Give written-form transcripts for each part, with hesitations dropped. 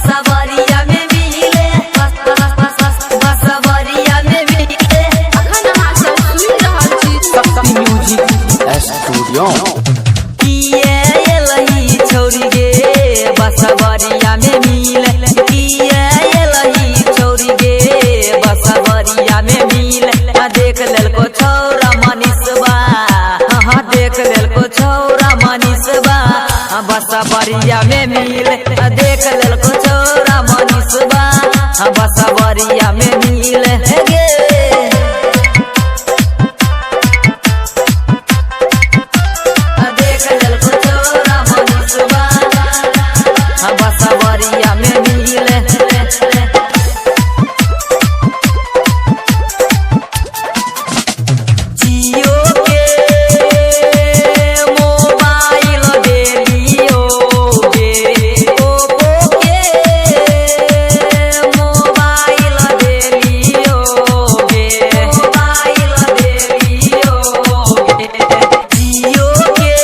बसवरिया में मिले बसवरिया में मिले अखन अहाँ सब सुनि रहल छी शक्ति म्यूजिक स्टूडियो। किए एलही छौरी गे बसवरिया में मिले किए एलही छौरी गे बसवरिया में मिले देख लेलको छौरा मनीषबा हाँ देख लेलको छौरा मनीषबा बसवरिया में मिले देख लेलको छौरा मनीषबा बसवरिया में मिले गे देख लेलको छौरा मनीषबा बसवरिया में मिले जियो के मोबाइल देलियो गे ओप्पो के मोबाइल देलियो गे मोबाइल देलियो गे जियो के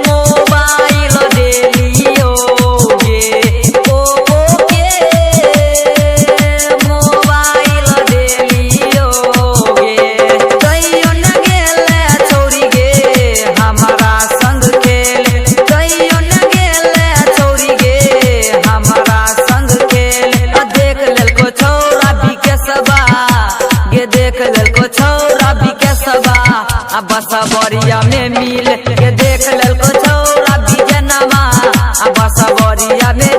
मोबाइल देलियो गे ओप्पो के मोबाइल देलियो गे कहियो न गेले छौरी गे हमारा संग खेले कहियो न गेले छौरी गे हमारा संग खेले देख लेलको छौरा विकेशबा गे देख लेलको छौरा विकेशबा बसवरिया में मिले गे देख लेलको छौरा विजनमा बसवरिया में